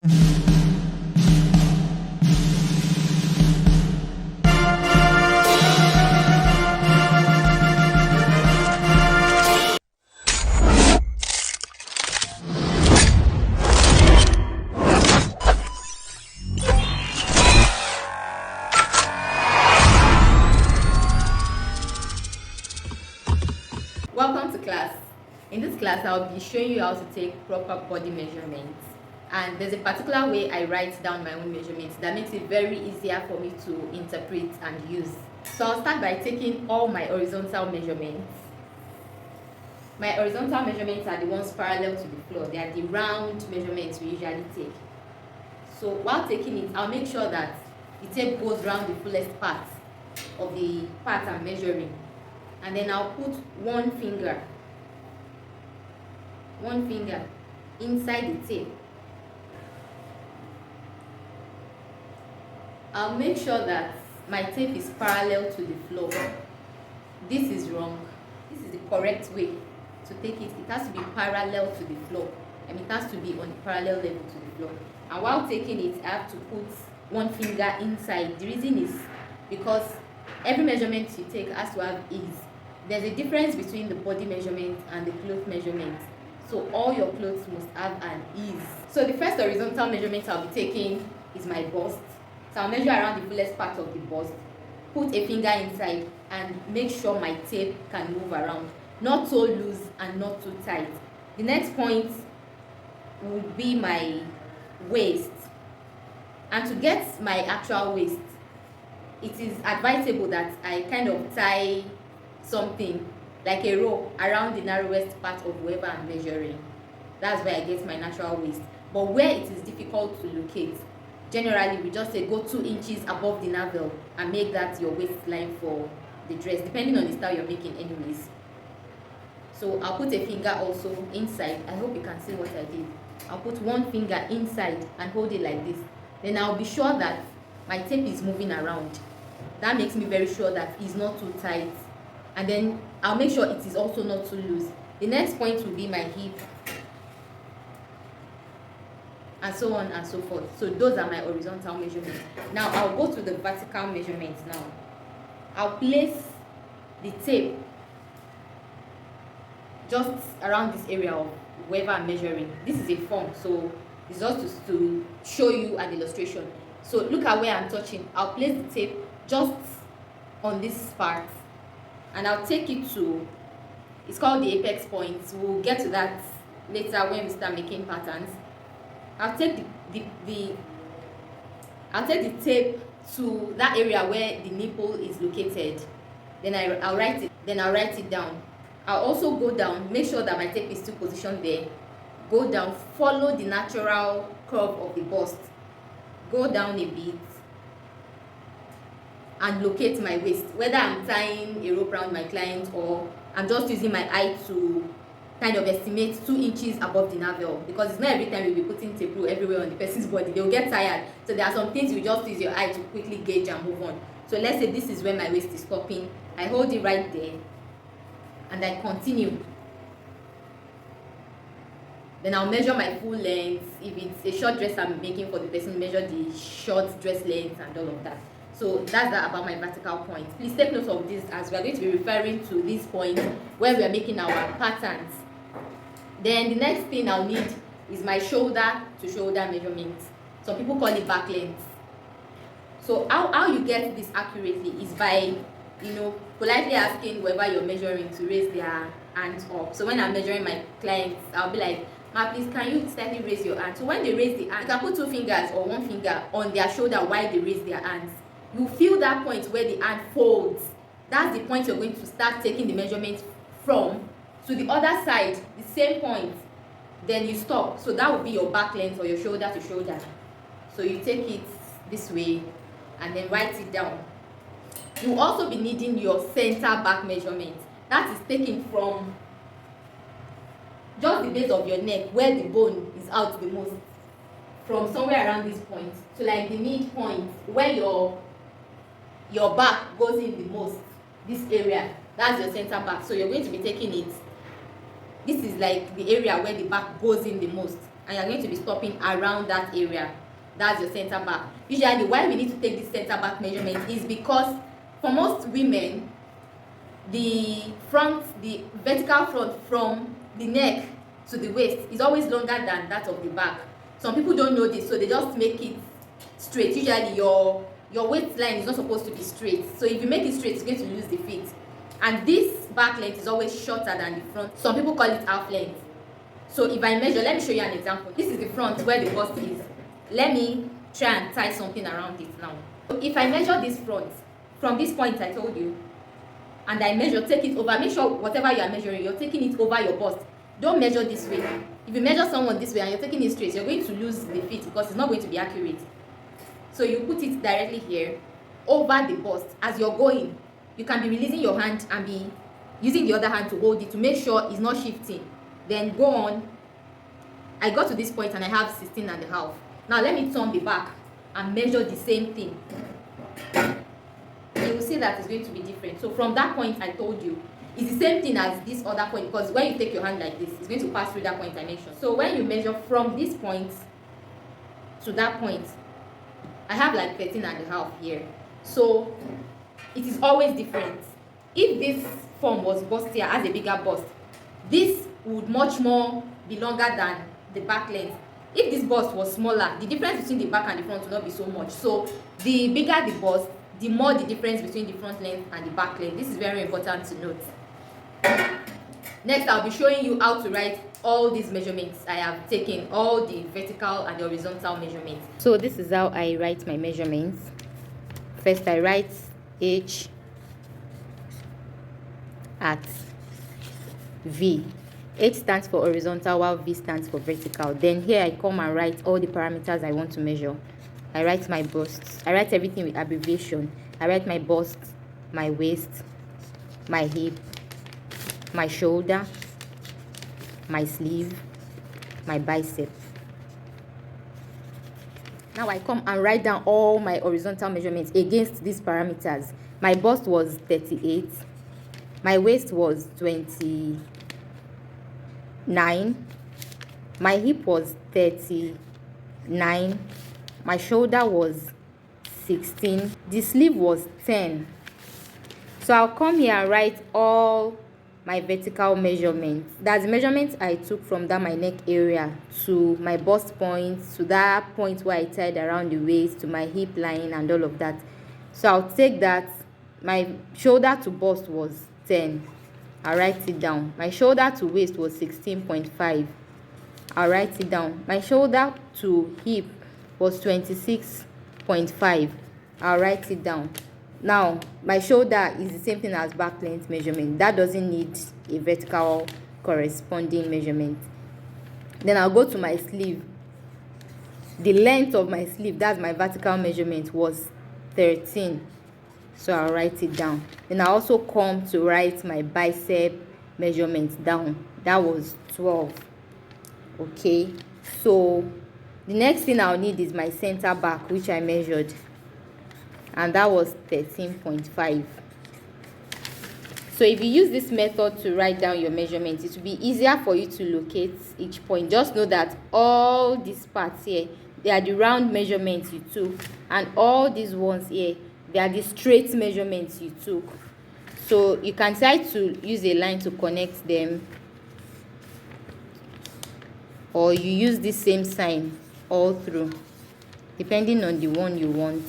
Welcome to class. In this class, I'll be showing you how to take proper body measurements. And there's a particular way I write down my own measurements that makes it very easier for me to interpret and use. So I'll start by taking all my horizontal measurements. My horizontal measurements are the ones parallel to the floor. They are the round measurements we usually take. So while taking it, I'll make sure that the tape goes around the fullest part of the part I'm measuring. And then I'll put one finger inside the tape. I'll make sure that my tape is parallel to the floor. This is wrong. This is the correct way to take it. It has to be parallel to the floor. I mean, it has to be on the parallel level to the floor. And while taking it, I have to put one finger inside. The reason is because every measurement you take has to have ease. There's a difference between the body measurement and the cloth measurement. So all your clothes must have an ease. So the first horizontal measurement I'll be taking is my bust. So I'll measure around the fullest part of the bust, put a finger inside, and make sure my tape can move around. Not so loose and not too tight. The next point would be my waist. And to get my actual waist, it is advisable that I kind of tie something like a rope around the narrowest part of wherever I'm measuring. That's where I get my natural waist. But where it is difficult to locate, generally we just say go 2 inches above the navel and make that your waistline for the dress, depending on the style you're making anyways. So I'll put a finger also inside. I hope you can see what I did. I'll put one finger inside and hold it like this. Then I'll be sure that my tape is moving around. That makes me very sure that it's not too tight. And then I'll make sure it is also not too loose. The next point will be my hip, and so on and so forth. So those are my horizontal measurements. Now I'll go to the vertical measurements now. I'll place the tape just around this area of wherever I'm measuring. This is a form, so it's just to show you an illustration. So look at where I'm touching. I'll place the tape just on this part, and I'll take it to, it's called the apex point. We'll get to that later when we start making patterns. I'll take I'll take the tape to that area where the nipple is located. Then I'll write it down. I'll also go down, make sure that my tape is still positioned there. Go down, follow the natural curve of the bust. Go down a bit and locate my waist, whether I'm tying a rope around my client or I'm just using my eye to kind of estimate 2 inches above the navel, because it's not every time you'll be putting tape rule everywhere on the person's body. They'll get tired. So there are some things you just use your eye to quickly gauge and move on. So let's say this is where my waist is stopping. I hold it right there and I continue. Then I'll measure my full length. If it's a short dress I'm making for the person, measure the short dress length and all of that. So that's that about my vertical point. Please take note of this as we are going to be referring to these points when we are making our patterns. Then the next thing I'll need is my shoulder to shoulder measurement. Some people call it back length. So how you get this accurately is by, politely asking whoever you're measuring to raise their hands up. So when I'm measuring my clients, I'll be like, ma, please can you slightly raise your hand? So when they raise the hand, you can put 2 fingers or 1 finger on their shoulder while they raise their hands. You feel that point where the hand folds. That's the point you're going to start taking the measurement from. To the other side, the same point, then you stop. So that will be your back length or your shoulder to shoulder. So you take it this way and then write it down. You will also be needing your center back measurement. That is taken from just the base of your neck where the bone is out the most, from somewhere around this point to like the midpoint where your back goes in the most, this area. That's your center back. So you're going to be taking it, this is like the area where the back goes in the most. and you're going to be stopping around that area. That's your center back. Usually why we need to take this center back measurement is because for most women, the vertical front from the neck to the waist is always longer than that of the back. Some people don't know this, so they just make it straight. Usually your waistline is not supposed to be straight, so if you make it straight, it's going to lose the fit. And this back length is always shorter than the front. Some people call it half length. So if I measure, let me show you an example. This is the front where the bust is. Let me try and tie something around it now. If I measure this front from this point I told you, and I measure, take it over, make sure whatever you are measuring, you're taking it over your bust. Don't measure this way. If you measure someone this way and you're taking it straight, you're going to lose the fit because it's not going to be accurate. So you put it directly here over the bust. As you're going, you can be releasing your hand and be using the other hand to hold it to make sure it's not shifting. Then go on. I got to this point and I have 16 and a half. Now let me turn the back and measure the same thing. You will see that it's going to be different. So from that point I told you, it's the same thing as this other point, because when you take your hand like this, it's going to pass through that point I mentioned. So when you measure from this point to that point, I have like 13 and a half here. So it is always different. If this form was bustier, has a bigger bust, this would much more be longer than the back length. If this bust was smaller, the difference between the back and the front would not be so much. So the bigger the bust, the more the difference between the front length and the back length. This is very important to note. Next, I'll be showing you how to write all these measurements I have taken, all the vertical and the horizontal measurements. So this is how I write my measurements. First, I write H at V. H stands for horizontal while V stands for vertical. Then here I come and write all the parameters I want to measure. I write my bust. I write everything with abbreviation. I write my bust, my waist, my hip, my shoulder, my sleeve, my bicep. Now I come and write down all my horizontal measurements against these parameters. My bust was 38. My waist was 29. My hip was 39. My shoulder was 16. The sleeve was 10. So I'll come here and write all my vertical measurements. That's the measurements I took from that my neck area to my bust point, to that point where I tied around the waist, to my hip line and all of that. So I'll take that. My shoulder to bust was 10. I'll write it down. My shoulder to waist was 16.5. I'll write it down. My shoulder to hip was 26.5. I'll write it down. Now my shoulder is the same thing as back length measurement. That doesn't need a vertical corresponding measurement. Then I'll go to my sleeve. The length of my sleeve, that's my vertical measurement, was 13. So I'll write it down. Then I also come to write my bicep measurement down. That was 12. Okay, so the next thing I'll need is my center back, which I measured, and that was 13.5. So if you use this method to write down your measurements, it will be easier for you to locate each point. Just know that all these parts here, they are the round measurements you took, and all these ones here, they are the straight measurements you took. So you can try to use a line to connect them, or you use the same sign all through, depending on the one you want.